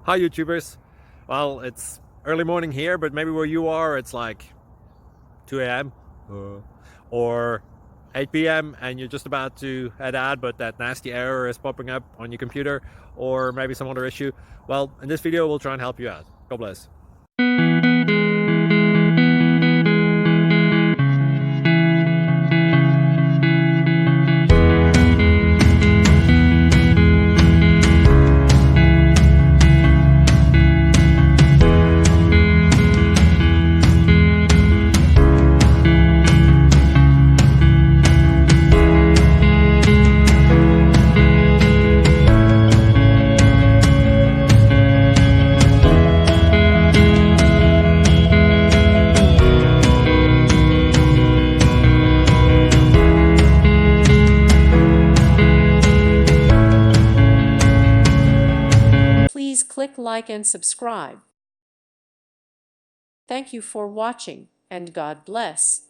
Hi YouTubers. Well, it's early morning here, but maybe where you are it's like 2 a.m. or 8 p.m. and you're just about to head out, but that nasty error is popping up on your computer, or maybe some other issue. Well, in this video we'll try and help you out. God bless. Please click like and subscribe. Thank you for watching, and God bless.